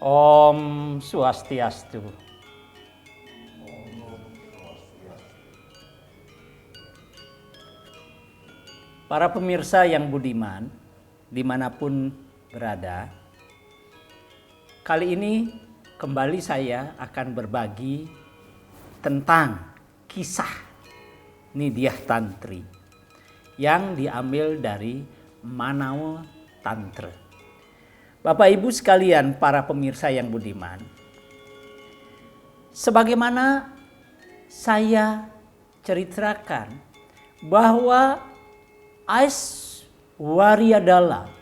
Om Swastiastu. Para pemirsa yang budiman, dimanapun berada, kali ini kembali saya akan berbagi tentang kisah Nidya Tantri yang diambil dari Manawa Tantra. Bapak Ibu sekalian, para pemirsa yang budiman, sebagaimana saya ceritakan bahwa Aishwaryadala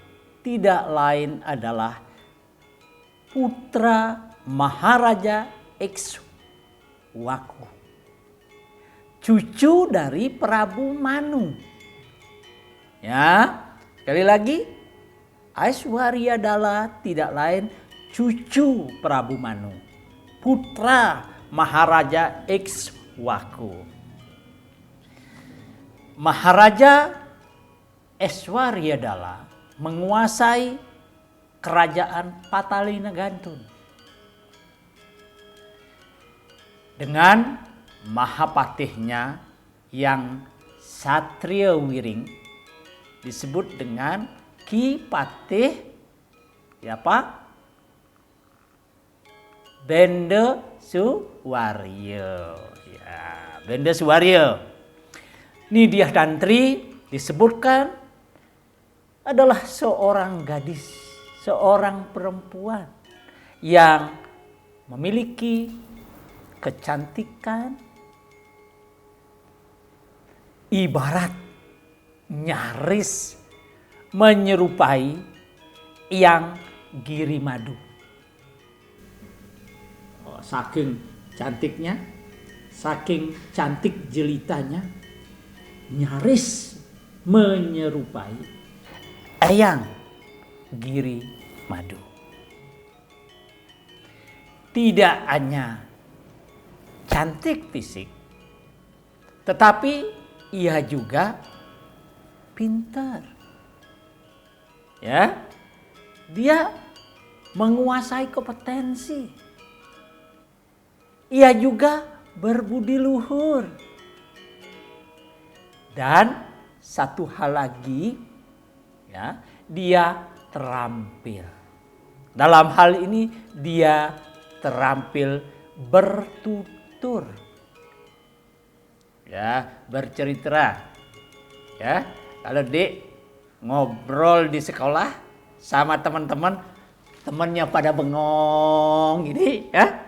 tidak lain adalah putra Maharaja Ikshwaku, cucu dari Prabu Manu. Ya, sekali lagi, Aishwaryadala tidak lain cucu Prabu Manu, putra Maharaja Ikshwaku. Maharaja Aishwaryadala menguasai kerajaan Patalinegantun dengan Mahapatihnya yang Satria Wiring, disebut dengan Ki Patih Benda Suwaryo. Ya, Benda Suwaryo. Nidya Tantri disebutkan adalah seorang gadis, seorang perempuan yang memiliki kecantikan ibarat nyaris menyerupai yang Giri Madu. Saking cantiknya, saking cantik jelitanya, nyaris menyerupai eyang Giri Madu. Tidak hanya cantik fisik, tetapi ia juga pintar. Ya, dia menguasai kompetensi. Ia juga berbudi luhur. Dan satu hal lagi, ya, dia terampil. Dalam hal ini dia terampil bertutur. Ya, bercerita. Ya, kalau Dek ngobrol di sekolah sama teman-teman, temannya pada bengong gini, ya,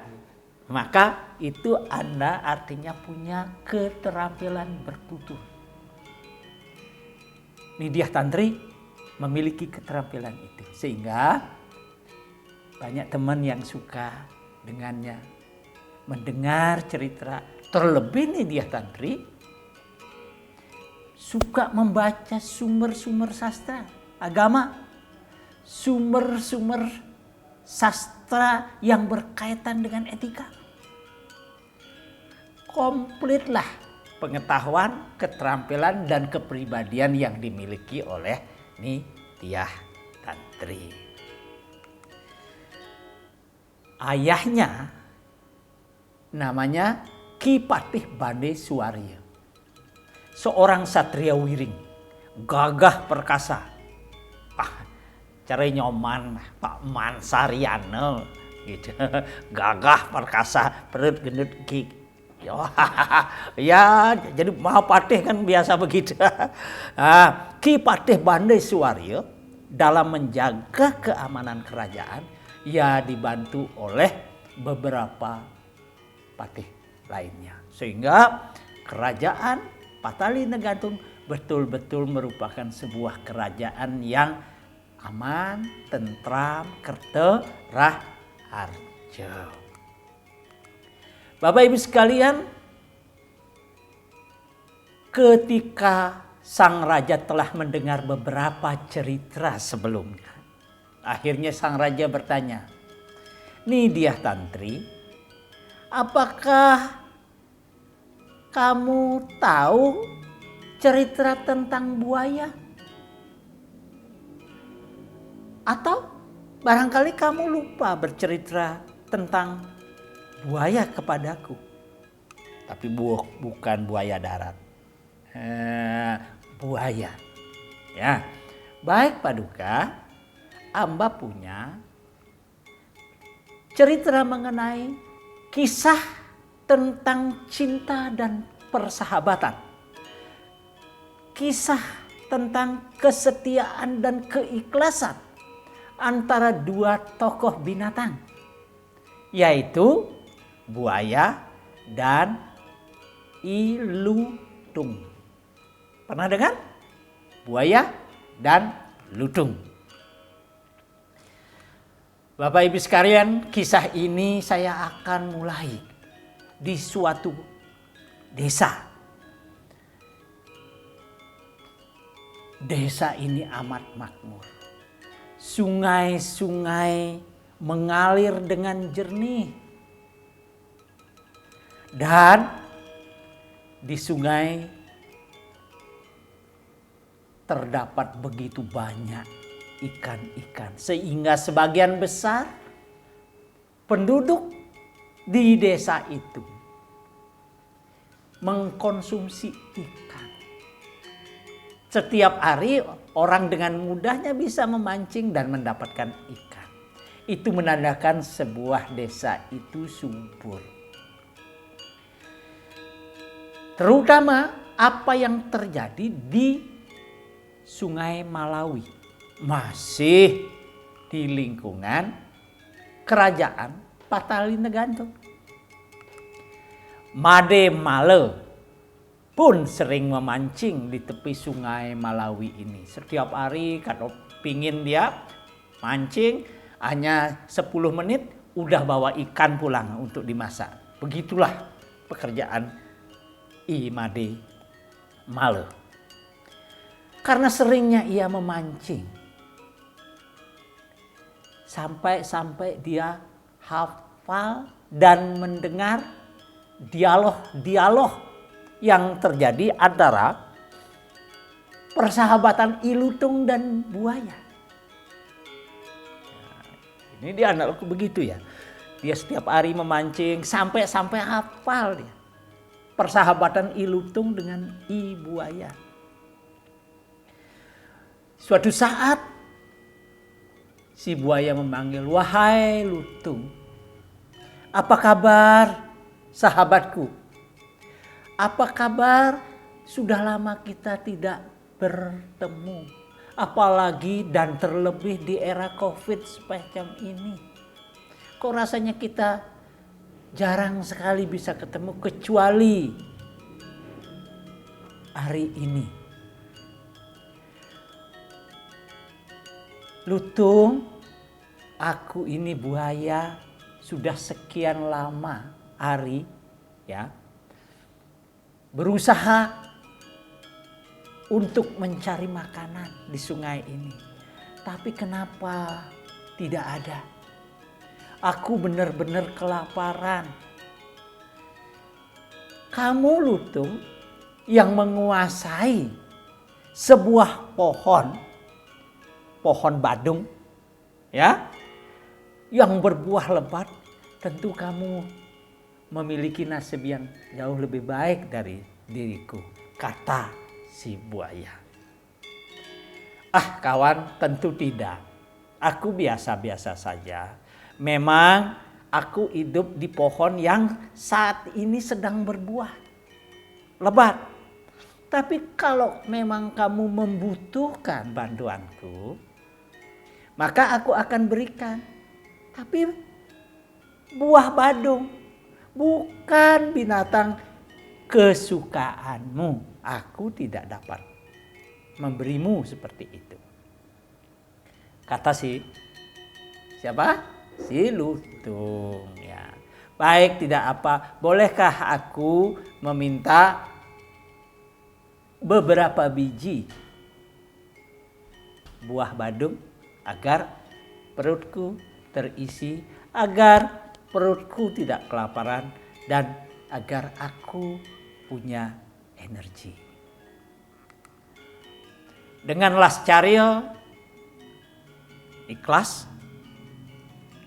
maka itu Anda artinya punya keterampilan bertutur. Nidya Tantri memiliki keterampilan itu, sehingga banyak teman yang suka dengannya, mendengar cerita. Terlebih Nidya Tantri suka membaca sumber-sumber sastra agama, sumber-sumber sastra yang berkaitan dengan etika. Komplitlah pengetahuan, keterampilan, dan kepribadian yang dimiliki oleh Nidya Tantri. Ayahnya namanya Ki Patih Bande Suwaryo, seorang satria wiring, gagah perkasa. Cara nyoman Pak Mansariano gitu. Gagah perkasa, perut gendut gig. Ya, jadi Mahapatih kan biasa begitu. Ki Patih Bande Suwaryo dalam menjaga keamanan kerajaan, ia dibantu oleh beberapa patih lainnya, sehingga kerajaan Patalinegantun betul-betul merupakan sebuah kerajaan yang aman, tentram, kerteraharjo. Bapak Ibu sekalian, ketika sang raja telah mendengar beberapa cerita sebelumnya, akhirnya sang raja bertanya, Nidya Tantri, apakah kamu tahu cerita tentang buaya? Atau Barangkali kamu lupa bercerita tentang buaya kepadaku. Tapi bukan buaya darat. Buaya. Ya. Baik Paduka, Amba punya cerita mengenai kisah tentang cinta dan persahabatan. Kisah tentang kesetiaan dan keikhlasan antara dua tokoh binatang, yaitu buaya dan ilutung. Pernah dengar? Buaya dan lutung. Bapak Ibu sekalian, kisah ini saya akan mulai di suatu desa. Desa ini amat makmur. Sungai-sungai mengalir dengan jernih. Dan di sungai terdapat begitu banyak ikan-ikan. Sehingga sebagian besar penduduk di desa itu mengkonsumsi ikan. Setiap hari orang dengan mudahnya bisa memancing dan mendapatkan ikan. Itu menandakan sebuah desa itu subur. Terutama apa yang terjadi di Sungai Malawi, masih di lingkungan kerajaan Patali Negando. Made Male pun sering memancing di tepi Sungai Malawi ini. Setiap hari kalau pingin dia mancing hanya 10 menit udah bawa ikan pulang untuk dimasak. Begitulah pekerjaan Made Male. Karena seringnya ia memancing, sampai dia hafal dan mendengar dialog yang terjadi antara persahabatan ilutung dan buaya. Ini dia anakku begitu ya. Dia setiap hari memancing sampai hafal dia persahabatan ilutung dengan buaya. Suatu saat si buaya memanggil, "Wahai lutung, apa kabar sahabatku? Apa kabar? Sudah lama kita tidak bertemu. Apalagi dan terlebih di era COVID semacam ini. Kok rasanya kita jarang sekali bisa ketemu kecuali hari ini. Lutung, aku ini buaya sudah sekian lama hari ya berusaha untuk mencari makanan di sungai ini. Tapi kenapa tidak ada? Aku benar-benar kelaparan. Kamu lutung yang menguasai sebuah pohon badung ya, yang berbuah lebat, tentu kamu memiliki nasib yang jauh lebih baik dari diriku, kata si buaya. Ah kawan, tentu tidak. Aku biasa-biasa saja. Memang aku hidup di pohon yang saat ini sedang berbuah lebat. Tapi kalau memang kamu membutuhkan bantuanku, maka aku akan berikan. Tapi buah badung bukan binatang kesukaanmu. Aku tidak dapat memberimu seperti itu. Kata siapa? Si lutung ya. Baik, tidak apa. Bolehkah aku meminta beberapa biji buah badung agar perutku terisi, agar perutku tidak kelaparan, dan agar aku punya energi. Dengan lascario, ikhlas,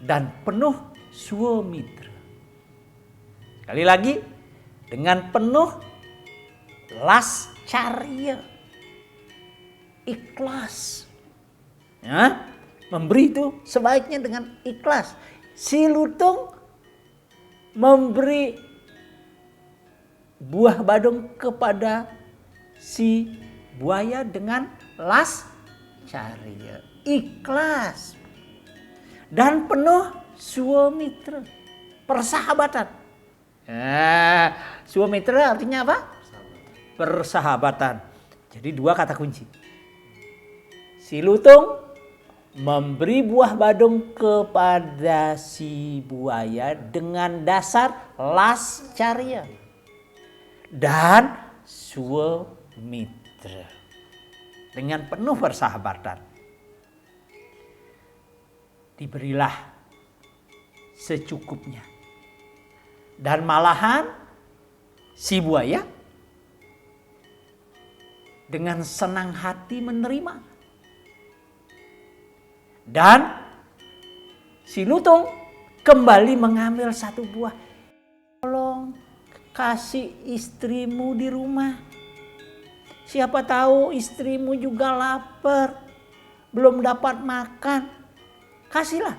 dan penuh swamitra. Sekali lagi, dengan penuh lascarya, ikhlas. Ya, memberi itu sebaiknya dengan ikhlas. Si lutung memberi buah badung kepada si buaya dengan lascarya, ikhlas dan penuh swamitra, persahabatan. Swamitra artinya apa? Persahabatan. Jadi dua kata kunci. Si lutung memberi buah badung kepada si buaya dengan dasar lascarya dan swamitra, dengan penuh persahabatan. Diberilah secukupnya. Dan malahan si buaya dengan senang hati menerima. Dan si lutung kembali mengambil satu buah. Tolong kasih istrimu di rumah. Siapa tahu istrimu juga lapar, belum dapat makan. Kasihlah.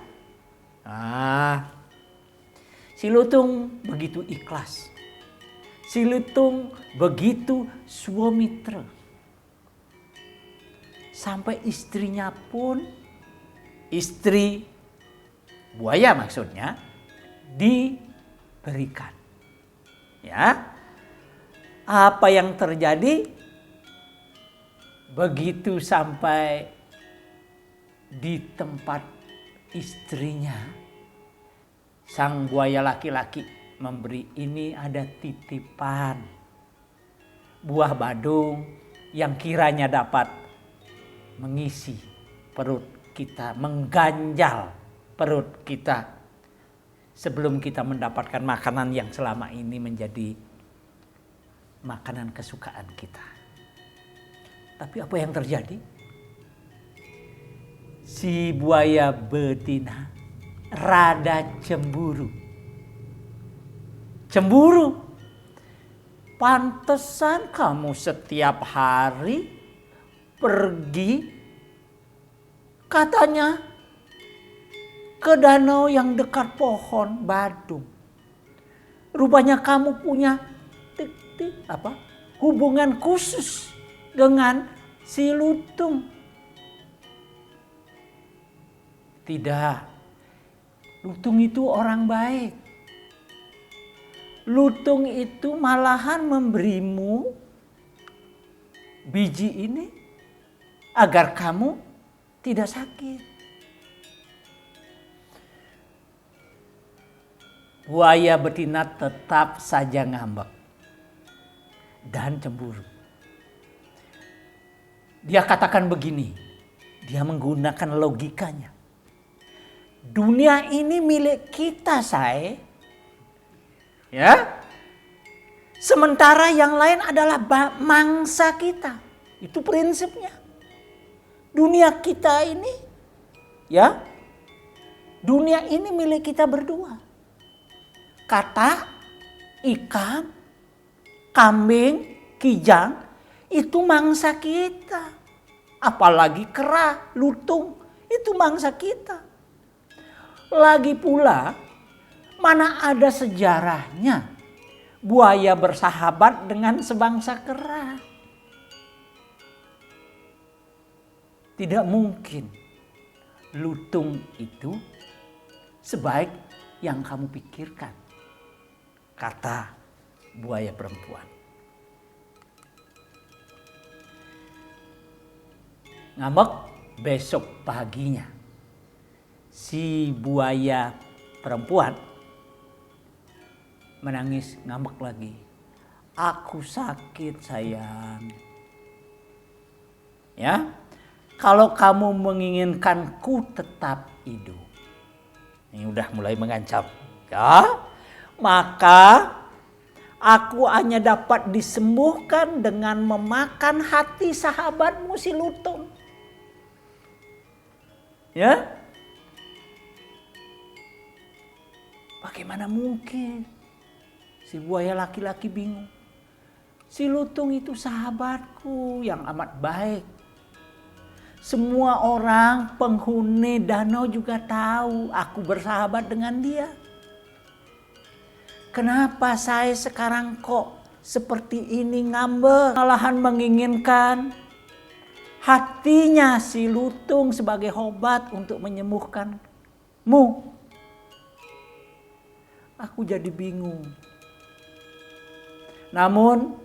Si lutung begitu ikhlas. Si lutung begitu swamitra. Sampai istrinya pun, istri buaya maksudnya, diberikan. Ya. Apa yang terjadi? Begitu sampai di tempat istrinya, sang buaya laki-laki memberi, ini ada titipan buah badung yang kiranya dapat mengisi perut kita, mengganjal perut kita sebelum kita mendapatkan makanan yang selama ini menjadi makanan kesukaan kita. Tapi apa yang terjadi? Si buaya betina rada cemburu. Cemburu. Pantesan kamu setiap hari pergi, katanya, ke danau yang dekat pohon badung. Rupanya kamu punya hubungan khusus dengan si lutung. Tidak, lutung itu orang baik. Lutung itu malahan memberimu biji ini agar kamu tidak sakit. Buaya betina tetap saja ngambek dan cemburu. Dia katakan begini, dia menggunakan logikanya. Dunia ini milik kita, say. Ya. Sementara yang lain adalah mangsa kita. Itu prinsipnya. Dunia kita ini, ya. Dunia ini milik kita berdua. Kata, ikan, kambing, kijang, itu mangsa kita. Apalagi kera, lutung, itu mangsa kita. Lagi pula, mana ada sejarahnya buaya bersahabat dengan sebangsa kera. Tidak mungkin lutung itu sebaik yang kamu pikirkan, kata buaya perempuan. Ngambek, besok paginya si buaya perempuan menangis, ngambek lagi. Aku sakit, sayang. Ya, kalau kamu menginginkanku tetap hidup. Ini udah mulai mengancam. Ya, maka aku hanya dapat disembuhkan dengan memakan hati sahabatmu si lutung. Ya. Bagaimana mungkin? Si buaya laki-laki bingung. Si lutung itu sahabatku yang amat baik. Semua orang penghuni danau juga tahu aku bersahabat dengan dia. Kenapa saya sekarang kok seperti ini ngambek? Malahan menginginkan hatinya si lutung sebagai obat untuk menyembuhkanmu. Aku jadi bingung. Namun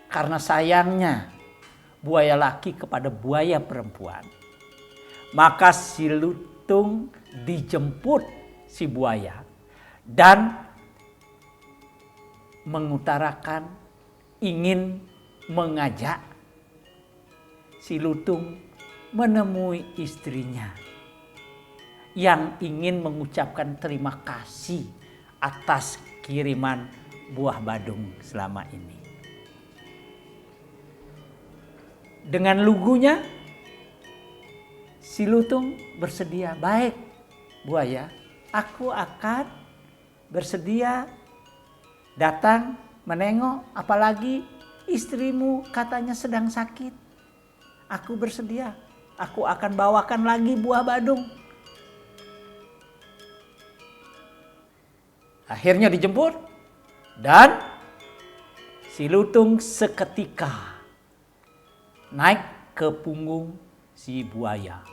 karena sayangnya buaya laki kepada buaya perempuan, maka si lutung dijemput si buaya dan mengutarakan ingin mengajak si lutung menemui istrinya yang ingin mengucapkan terima kasih atas kiriman buah badung selama ini. Dengan lugunya si lutung bersedia, baik buaya, aku akan bersedia datang menengok, apalagi istrimu katanya sedang sakit. Aku bersedia, aku akan bawakan lagi buah badung. Akhirnya dijemput dan si lutung seketika naik ke punggung si buaya.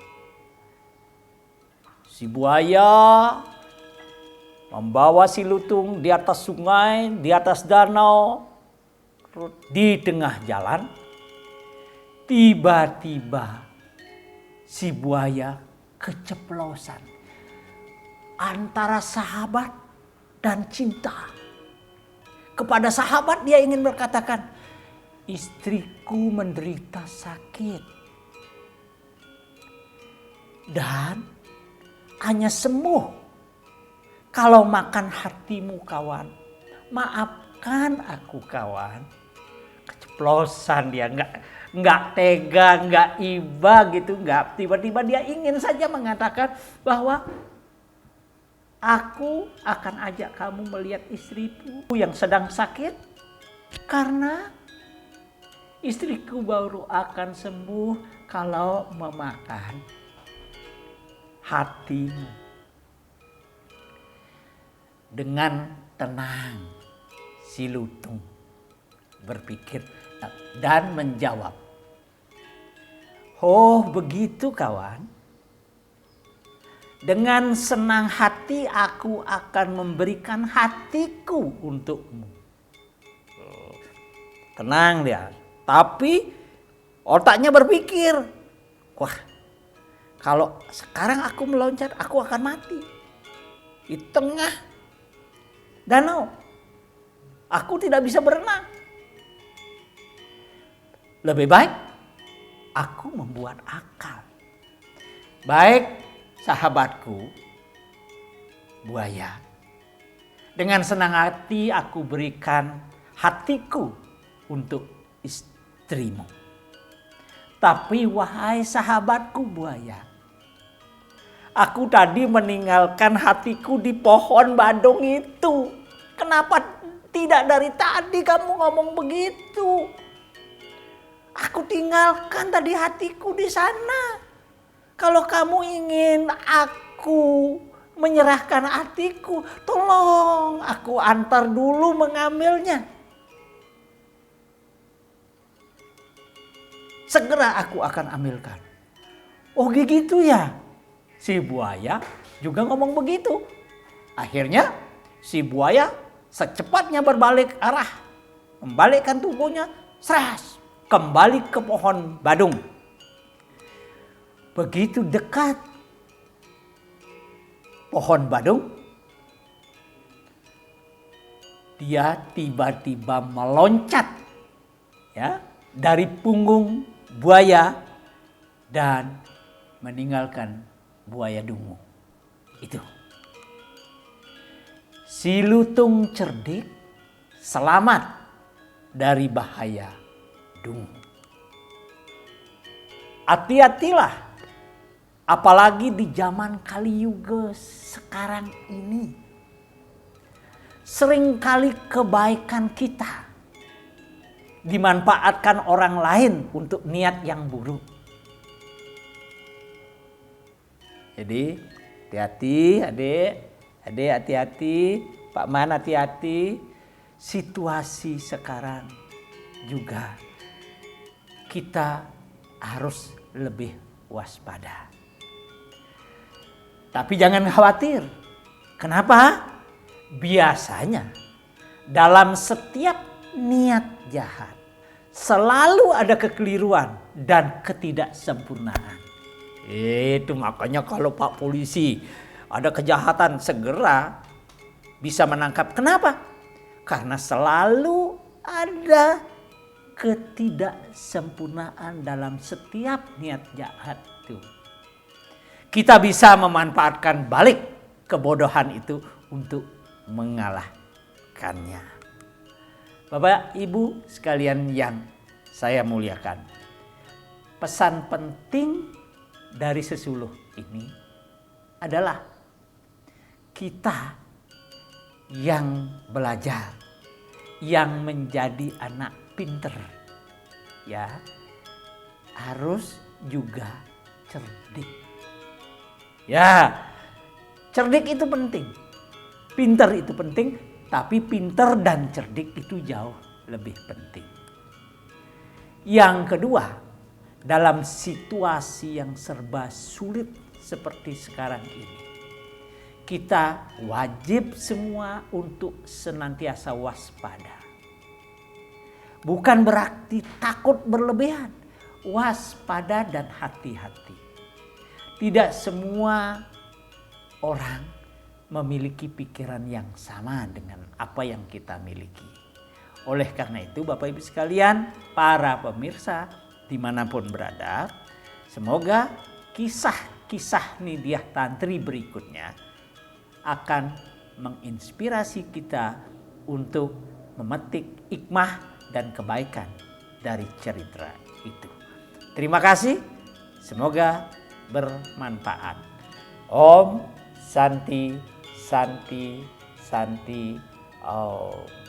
Si buaya membawa si lutung di atas sungai, di atas danau, di tengah jalan. Tiba-tiba si buaya keceplosan antara sahabat dan cinta. Kepada sahabat dia ingin berkatakan, istriku menderita sakit dan hanya sembuh kalau makan hatimu kawan. Maafkan aku kawan. Keceplosan dia, nggak tega, nggak iba gitu, nggak tiba-tiba dia ingin saja mengatakan bahwa aku akan ajak kamu melihat istriku yang sedang sakit karena istriku baru akan sembuh kalau memakan hatimu. Dengan tenang si lutung berpikir dan menjawab, oh begitu kawan. Dengan senang hati aku akan memberikan hatiku untukmu. Tenang dia. Tapi otaknya berpikir, wah kalau sekarang aku meloncat aku akan mati. Di tengah danau. Aku tidak bisa berenang. Lebih baik aku membuat akal. Baik sahabatku buaya, dengan senang hati aku berikan hatiku untuk istrimu. Tapi wahai sahabatku buaya, aku tadi meninggalkan hatiku di pohon badung itu. Kenapa tidak dari tadi kamu ngomong begitu? Aku tinggalkan tadi hatiku di sana. Kalau kamu ingin aku menyerahkan hatiku, tolong aku antar dulu mengambilnya. Segera aku akan ambilkan. Oh gitu ya. Si buaya juga ngomong begitu. Akhirnya si buaya secepatnya berbalik arah. Membalikkan tubuhnya, seras, kembali ke pohon badung. Begitu dekat pohon badung, dia tiba-tiba meloncat ya dari punggung buaya dan meninggalkan buaya dungu. Itu. Si lutung cerdik selamat dari bahaya dungu. Hati-hatilah. Apalagi di zaman Kali Yuga sekarang ini. seringkali kebaikan kita dimanfaatkan orang lain untuk niat yang buruk. Jadi hati-hati adik, hati-hati, Pak Man hati-hati. Situasi sekarang juga kita harus lebih waspada. Tapi jangan khawatir. Kenapa? Biasanya dalam setiap niat jahat selalu ada kekeliruan dan ketidaksempurnaan. Itu makanya kalau Pak Polisi ada kejahatan segera bisa menangkap. Kenapa? Karena selalu ada ketidaksempurnaan dalam setiap niat jahat itu. Kita bisa memanfaatkan balik kebodohan itu untuk mengalahkannya. Bapak Ibu sekalian yang saya muliakan, pesan penting dari sesuluh ini adalah kita yang belajar, yang menjadi anak pinter, ya harus juga cerdik. Ya, cerdik itu penting, pinter itu penting, tapi pinter dan cerdik itu jauh lebih penting. Yang kedua, dalam situasi yang serba sulit seperti sekarang ini, kita wajib semua untuk senantiasa waspada. Bukan berarti takut berlebihan, waspada dan hati-hati. Tidak semua orang memiliki pikiran yang sama dengan apa yang kita miliki. Oleh karena itu Bapak Ibu sekalian, para pemirsa dimanapun berada, semoga kisah-kisah Nidyah Tantri berikutnya akan menginspirasi kita untuk memetik hikmah dan kebaikan dari cerita itu. Terima kasih, semoga bermanfaat. Om Santi Santi Santi Om.